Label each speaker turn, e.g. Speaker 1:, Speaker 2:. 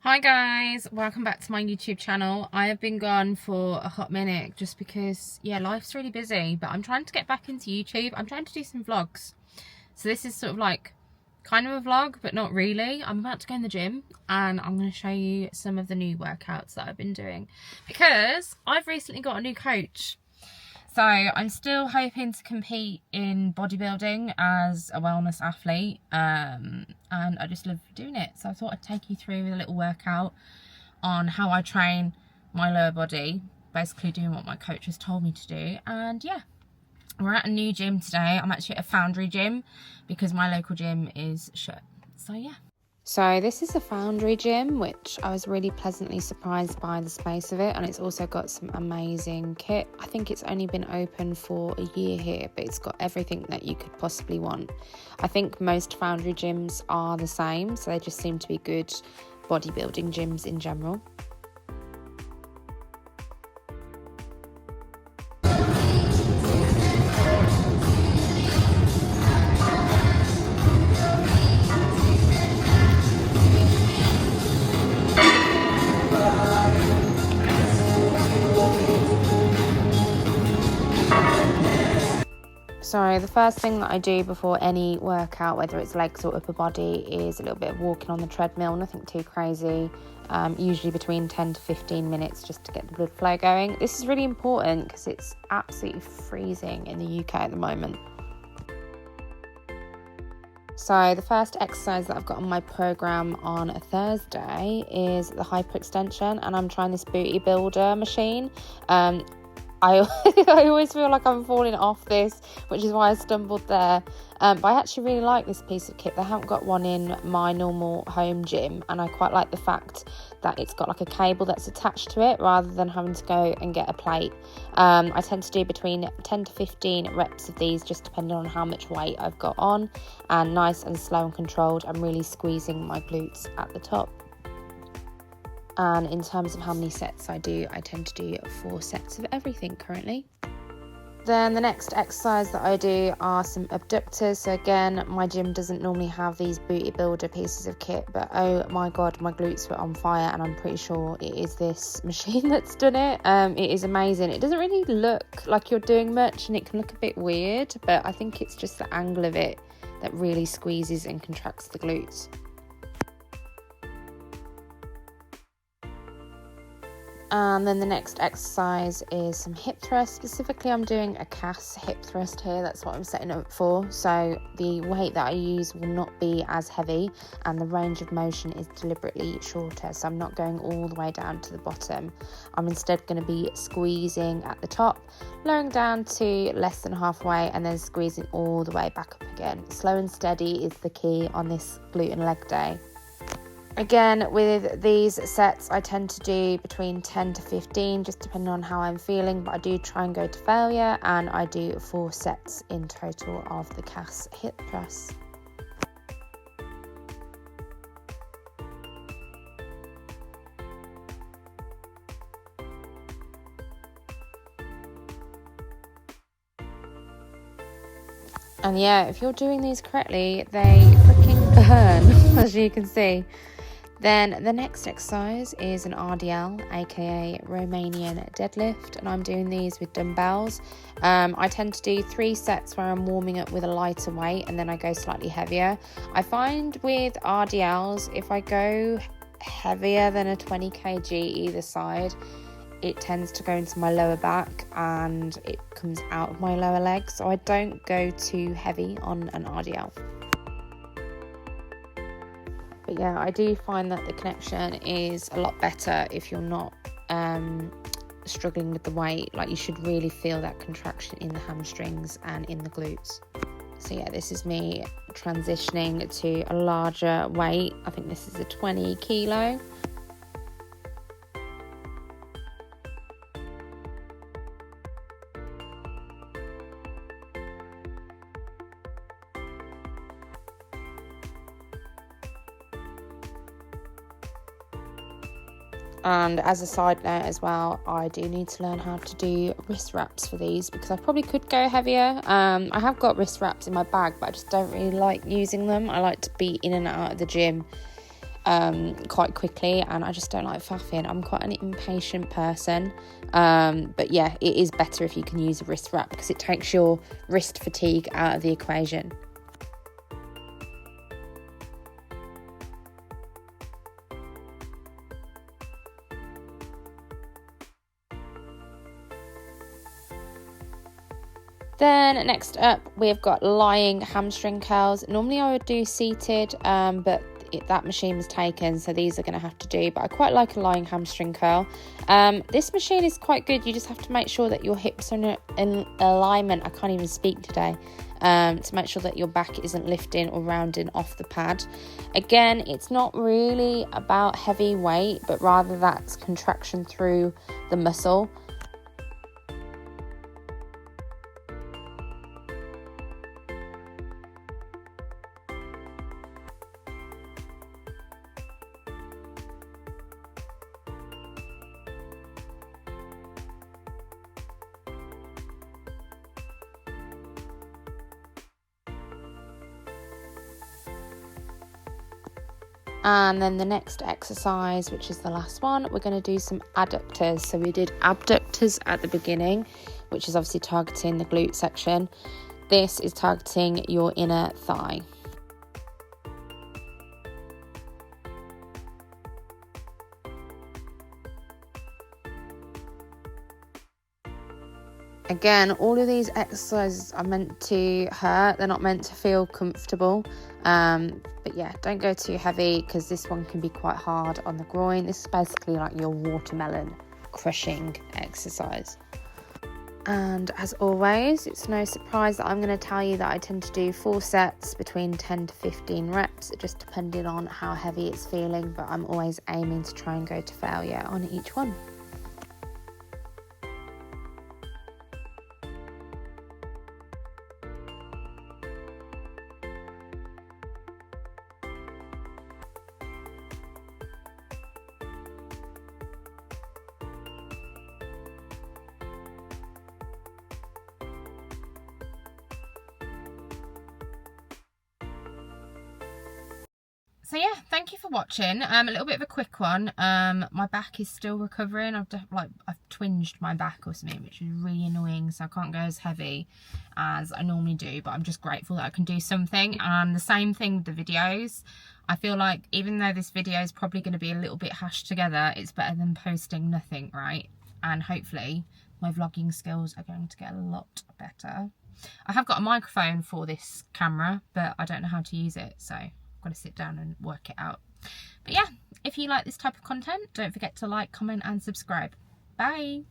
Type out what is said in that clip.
Speaker 1: Hi guys, welcome back to my YouTube channel. I have been gone for a hot minute just because, yeah, life's really busy, but I'm trying to get back into YouTube. I'm trying to do some vlogs. So this is sort of like kind of a vlog, but not really. I'm about to go in the gym and I'm going to show you some of the new workouts that I've been doing because I've recently got a new coach. So I'm still hoping to compete in bodybuilding as a wellness athlete, and I just love doing it. So I thought I'd take you through a little workout on how I train my lower body, basically doing what my coach has told me to do. And yeah, we're at a new gym today. I'm actually at a Foundry gym because my local gym is shut. So yeah. So this is a Foundry gym, which I was really pleasantly surprised by the space of it, and it's also got some amazing kit. I think it's only been open for a year here, but it's got everything that you could possibly want. I think most Foundry gyms are the same, so they just seem to be good bodybuilding gyms in general. So the first thing that I do before any workout, whether it's legs or upper body, is a little bit of walking on the treadmill, nothing too crazy, usually between 10 to 15 minutes just to get the blood flow going. This is really important because it's absolutely freezing in the UK at the moment. So the first exercise that I've got on my programme on a Thursday is the hyperextension, and I'm trying this booty builder machine. I always feel like I'm falling off this, which is why I stumbled there. But I actually really like this piece of kit. They haven't got one in my normal home gym, and I quite like the fact that it's got like a cable that's attached to it rather than having to go and get a plate. I tend to do between 10 to 15 reps of these, just depending on how much weight I've got on, and nice and slow and controlled. I'm really squeezing my glutes at the top. And in terms of how many sets I do, I tend to do 4 sets of everything currently. Then the next exercise that I do are some abductors. So again, my gym doesn't normally have these booty builder pieces of kit, but oh my god, my glutes were on fire, and I'm pretty sure it is this machine that's done it. It is amazing. It doesn't really look like you're doing much, and it can look a bit weird, but I think it's just the angle of it that really squeezes and contracts the glutes. And then the next exercise is some hip thrusts. Specifically, I'm doing a calf hip thrust here. That's what I'm setting up for. So the weight that I use will not be as heavy, and the range of motion is deliberately shorter. So I'm not going all the way down to the bottom. I'm instead going to be squeezing at the top, lowering down to less than halfway, and then squeezing all the way back up again. Slow and steady is the key on this glute and leg day. Again, with these sets, I tend to do between 10 to 15, just depending on how I'm feeling, but I do try and go to failure, and I do 4 sets in total of the calf hip thrusts. And yeah, if you're doing these correctly, they freaking burn, as you can see. Then the next exercise is an RDL, aka Romanian deadlift, and I'm doing these with dumbbells. I tend to do 3 sets where I'm warming up with a lighter weight, and then I go slightly heavier. I find with RDLs, if I go heavier than a 20 kg either side, it tends to go into my lower back and it comes out of my lower leg, so I don't go too heavy on an RDL. But yeah, I do find that the connection is a lot better if you're not struggling with the weight. Like, you should really feel that contraction in the hamstrings and in the glutes. So yeah, this is me transitioning to a larger weight. I think this is a 20 kilo. And as a side note as well, I do need to learn how to do wrist wraps for these, because I probably could go heavier. I have got wrist wraps in my bag, but I just don't really like using them. I like to be in and out of the gym quite quickly, and I just don't like faffing. I'm quite an impatient person, but yeah, it is better if you can use a wrist wrap because it takes your wrist fatigue out of the equation. Then next up, we've got lying hamstring curls. Normally I would do seated, but that machine was taken, so these are going to have to do. But I quite like a lying hamstring curl. This machine is quite good. You just have to make sure that your hips are in alignment. I can't even speak today. To make sure that your back isn't lifting or rounding off the pad. Again, it's not really about heavy weight, but rather that's contraction through the muscle. And then the next exercise, which is the last one, we're going to do some adductors. So we did abductors at the beginning, which is obviously targeting the glute section. This is targeting your inner thigh. Again, all of these exercises are meant to hurt. They're not meant to feel comfortable. But yeah, don't go too heavy because this one can be quite hard on the groin. This is basically like your watermelon crushing exercise. And as always, it's no surprise that I'm going to tell you that I tend to do 4 sets between 10 to 15 reps, just depending on how heavy it's feeling. But I'm always aiming to try and go to failure on each one. So yeah, thank you for watching. A little bit of a quick one. My back is still recovering. I've twinged my back or something, which is really annoying, so I can't go as heavy as I normally do, but I'm just grateful that I can do something. The same thing with the videos. I feel like even though this video is probably going to be a little bit hashed together, it's better than posting nothing, right? And hopefully my vlogging skills are going to get a lot better. I have got a microphone for this camera, but I don't know how to use it, so got to sit down and work it out. But yeah, if you like this type of content, don't forget to like, comment and subscribe. Bye.